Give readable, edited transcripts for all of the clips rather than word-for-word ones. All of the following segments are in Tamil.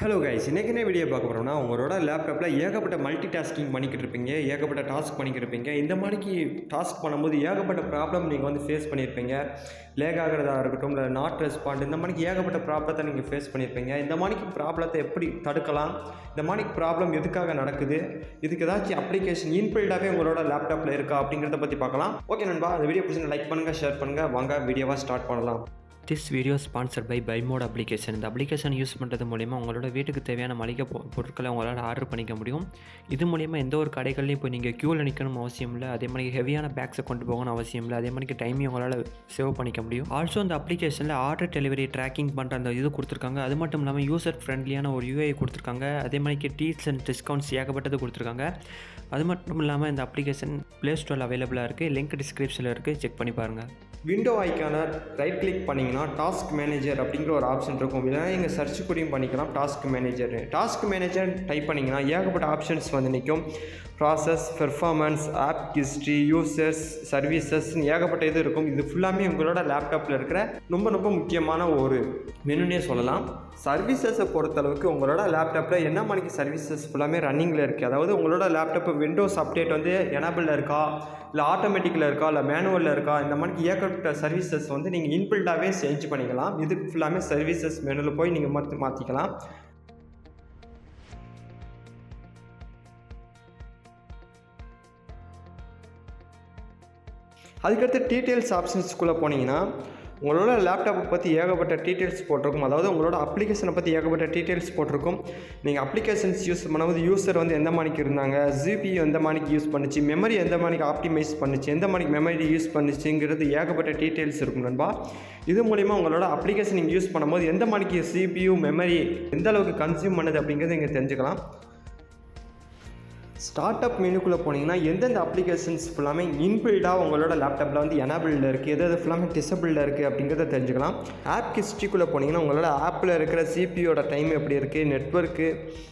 ஹலோ கைஸ், இன்றைக்கி என்ன வீடியோ பார்க்க போகிறோம்னா, உங்களோட லேப்டாப்பில் ஏகப்பட்ட மல்டி டாஸ்கிங் பண்ணிக்கிட்டு இருப்பீங்க, ஏகப்பட்ட டாஸ்க் பண்ணிக்கிட்டு இருப்பீங்க. இந்த மாதிரிக்கு டாஸ்க் பண்ணும்போது ஏகப்பட்ட ப்ராப்ளம் நீங்கள் வந்து ஃபேஸ் பண்ணியிருப்பீங்க. லேக் ஆகிறதா இருக்கட்டும், இல்லை நாட் ரெஸ்பாண்ட், இந்த மாதிரிக்கு ஏகப்பட்ட ப்ராப்ளத்தை நீங்கள் ஃபேஸ் பண்ணியிருப்பீங்க. இந்த மாதிரிக்கு ப்ராப்ளத்தை எப்படி தடுக்கலாம், இந்த மாதிரி ப்ராப்ளம் எதுக்காக நடக்குது, இதுக்கு ஏதாச்சும் அப்ளிகேஷன் இன்பில்டாகவே உங்களோட லேப்டாப்பில் இருக்கா அப்படிங்கிறத பற்றி பார்க்கலாம். ஓகே நண்பா, அந்த வீடியோ பிடிச்சி லைக் பண்ணுங்கள், ஷேர் பண்ணுங்கள். வாங்க வீடியோவாக ஸ்டார்ட் பண்ணலாம். This video sponsored by Bymode application. இந்த அப்ளிகேஷன் யூஸ் பண்ணுறது மூலிமா உங்களோட வீட்டுக்கு தேவையான மளிகை பொருட்களை உங்களால் ஆர்டர் பண்ணிக்க முடியும். இது மூலிமா எந்த ஒரு கடைகள்லையும் இப்போ நீங்கள் க்யூவில் நிற்கணும் அவசியம் இல்லை. அதே மாதிரி ஹெவியான பேக்ஸை கொண்டு போகணும் அவசியம் இல்லை. அதே மாதிரி டைமையும் உங்களால் சேவ் பண்ணிக்க முடியும். ஆல்சோ இந்த அப்ளிகேஷனில் ஆர்டர் டெலிவரி ட்ராக்கிங் பண்ணுற அந்த இது கொடுத்துருக்காங்க. அது மட்டும் இல்லாமல் யூசர் ஃப்ரெண்ட்லியான ஒரு யூஐ கொடுத்துருக்காங்க. அதே மாதிரி டீல்ஸ் அண்ட் டிஸ்கவுண்ட்ஸ் ஏகப்பட்டது கொடுத்துருக்காங்க. அது மட்டும் இல்லாமல் இந்த அப்ளிகேஷன் ப்ளே ஸ்டோரில் அவைலபிளாக இருக்குது. லிங்க் டிஸ்கிரிப்ஷனில் இருக்குது, செக் பண்ணி பாருங்கள். விண்டோ ஐக்கான ரைட் கிளிக் பண்ணிங்கன்னா டாஸ்க் மேனேஜர் அப்படிங்கிற ஒரு ஆப்ஷன் இருக்கும். இல்லைனா நீங்கள் சர்ச் கூடயும் பண்ணிக்கலாம் task manager. Task manager type பண்ணிங்கன்னா ஏகப்பட்ட ஆப்ஷன்ஸ் வந்து நிற்கும். Process, performance, app history, users, சர்வீசஸ்ன்னு ஏகப்பட்ட இது இருக்கும். இது ஃபுல்லாமே உங்களோட லேப்டாப்பில் இருக்கிற ரொம்ப முக்கியமான ஒரு மெனுனே சொல்லலாம். சர்வீசஸை பொறுத்தளவுக்கு உங்களோட லேப்டாப்பில் என்ன மாதிரிக்கு சர்வீசஸ் ஃபுல்லாமே ரன்னிங்கில் இருக்குது. அதாவது உங்களோட லேப்டாப்பு விண்டோஸ் அப்டேட் வந்து எனபிளில் இருக்கா, இல்லை ஆட்டோமேட்டிக்கில் இருக்கா, இல்லை மேனுவலில் இருக்கா, இந்த மாதிரி ஏகப்பட்ட சர்வீசஸ் வந்து நீங்கள் இன்பில்டாகவே சேஞ்ச் பண்ணிக்கலாம். இது ஃபுல்லாமே சர்வீசஸ் மெனுவில் போய் நீங்கள் மாற்றிக்கலாம். அதுக்கடுத்து டீட்டெயில்ஸ் ஆப்ஷன்ஸ்குள்ளே போனீங்கன்னா உங்களோட லேப்டாப்பை பற்றி ஏகப்பட்ட டீட்டெயில்ஸ் போட்டிருக்கும். அதாவது உங்களோட அப்ளிகேஷனை பற்றி ஏகப்பட்ட டீட்டெயில்ஸ் போட்டிருக்கும். நீங்கள் அப்ளிகேஷன்ஸ் யூஸ் பண்ணும்போது யூசர் வந்து எந்த மாதிரிக்கு இருந்தாங்க, ஜிபியு எந்த மாதிரிக்கு யூஸ் பண்ணிச்சு, மெமரி எந்த மாதிரிக்கு ஆப்டிமைஸ் பண்ணிச்சு, எந்த மாதிரி மெமரி யூஸ் பண்ணிச்சுங்கிறது ஏகப்பட்ட டீட்டெயில்ஸ் இருக்கும் நண்பா. இது மூலிமா உங்களோட அப்ளிகேஷன் நீங்கள் யூஸ் பண்ணும்போது எந்த மாதிரிக்கு சிபியு மெமரி எந்த அளவுக்கு கன்சியூம் பண்ணுது அப்படிங்கிறது நீங்கள் தெரிஞ்சுக்கலாம். ஸ்டார்ட் அப் மெனுக்குள்ளே போனீங்கன்னா எந்தெந்த அப்ளிகேஷன்ஸ் ஃபுல்லாமே இன்பில்டாக உங்களோட லேப்டாப்பில் வந்து எனபிள்டில் இருக்குது, எது ஃபுல்லாமே டிசபிள்டில் இருக்குது அப்படிங்கிறத தெரிஞ்சுக்கலாம். ஆப் ஹிஸ்ட்ரிக்குள்ளே போனீங்கன்னா உங்களோட ஆப்பில் இருக்கிற சிபியோட டைம் எப்படி இருக்குது, நெட்வொர்க்கு,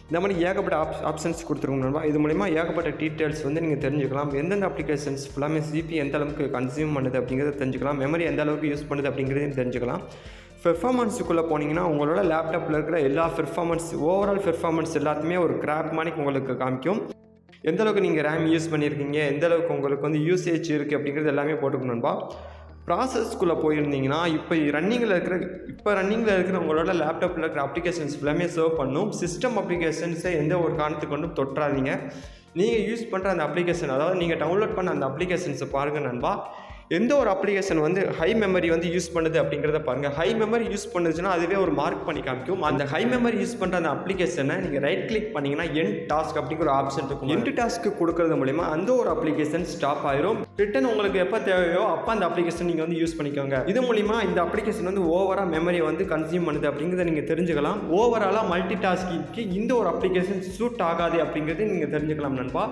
இந்த மாதிரி ஏகப்பட்ட ஆப்ஷன்ஸ் கொடுத்துருக்கோம். இது மூலிமா ஏகப்பட்ட டீட்டெயில்ஸ் வந்து நீங்கள் தெரிஞ்சுக்கலாம். எந்தெந்த அப்ளிகேஷன்ஸ் ஃபுல்லாமே சிபி எந்த அளவுக்கு கன்சியூம் பண்ணுது அப்படிங்கிறத தெரிஞ்சுக்கலாம். மெமரி எந்த அளவுக்கு யூஸ் பண்ணுது அப்படிங்கிறதையும் தெரிஞ்சுக்கலாம். பெர்ஃபார்மன்ஸுக்குள்ளே போனீங்கன்னா உங்களோட லேப்டாப்பில் இருக்கிற எல்லா பெர்ஃபார்மன்ஸ், ஓவரால் பெர்ஃபார்மன்ஸ் எல்லாத்தையுமே ஒரு கிராப் மாதிரி உங்களுக்கு காமிக்கும். எந்த அளவுக்கு நீங்கள் ரேம் யூஸ் பண்ணியிருக்கீங்க, எந்த அளவுக்கு உங்களுக்கு வந்து யூசேஜ் இருக்குது அப்படிங்கிறது எல்லாமே போட்டுக்கணும்பா. ப்ராசஸ்க்குள்ளே போயிருந்தீங்கன்னா இப்போ ரன்னிங்கில் இருக்கிற உங்களோட லேப்டாப்பில் இருக்கிற அப்ளிகேஷன்ஸ் எல்லாமே சர்வ் பண்ணும். சிஸ்டம் அப்ளிகேஷன்ஸை எந்த ஒரு காரணத்துக்கு கொண்டும் தொற்றாதீங்க. நீங்கள் யூஸ் பண்ணுற அந்த அப்ளிகேஷன், அதாவது நீங்கள் டவுன்லோட் பண்ண அந்த அப்ளிகேஷன்ஸை பாருங்கள் நண்பா. எந்த ஒரு அப்ளிகேஷன் வந்து ஹை மெமரி வந்து யூஸ் பண்ணுது அப்படிங்கிறத பாருங்கள். ஹை மெமரி யூஸ் பண்ணுச்சுன்னா அதுவே ஒரு மார்க் பண்ணி காமிக்கும். அந்த ஹை மெமரி யூஸ் பண்ணுற அந்த அப்ளிகேஷனை நீங்கள் ரைட் கிளிக் பண்ணிங்கன்னா எண்ட் டாஸ்க் அப்படிங்கிற ஒரு ஆப்ஷன் இருக்கும். எண்ட் டாஸ்க்கு கொடுக்கறது மூலிமா அந்த ஒரு அப்ளிகேஷன் ஸ்டாப் ஆயிரும். ரிட்டன் உங்களுக்கு எப்போ தேவையோ அப்போ அந்த அப்ளிகேஷன் நீங்கள் வந்து யூஸ் பண்ணிக்கோங்க. இது மூலிமா இந்த அப்ளிகேஷன் வந்து ஓவராக மெமரியை வந்து கன்சியூம் பண்ணுது அப்படிங்கிறத நீங்கள் தெரிஞ்சுக்கலாம். ஓவராலாக மல்டி டாஸ்கிங்க்கு இந்த ஒரு அப்ளிகேஷன் சூட் ஆகாது அப்படிங்கிறது நீங்கள் தெரிஞ்சுக்கலாம் நண்பா.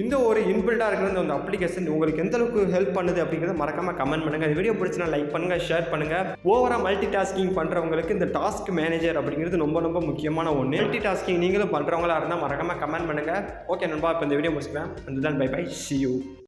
இந்த ஒரு இன்பில்டாக இருக்கிற அந்த அப்ளிகேஷன் உங்களுக்கு எந்த அளவுக்கு ஹெல்ப் பண்ணுது அப்படிங்கிறத மறக்காமல் கமெண்ட் பண்ணுங்கள். இந்த வீடியோ பிடிச்சினா லைக் பண்ணுங்கள், ஷேர் பண்ணுங்கள். ஓவராக மல்டி டாஸ்கிங் பண்ணுறவங்களுக்கு இந்த டாஸ்க் மேனேஜர் அப்படிங்கிறது ரொம்ப முக்கியமான ஒன்று. மல்டி டாஸ்கிங் நீங்களும் பண்ணுறவங்களா இருந்தால் மறக்காமல் கமெண்ட் பண்ணுங்கள். ஓகே நண்பா, இப்போ இந்த வீடியோ முடிச்சுக்கிறேன். அதுதான் பை பை, see you.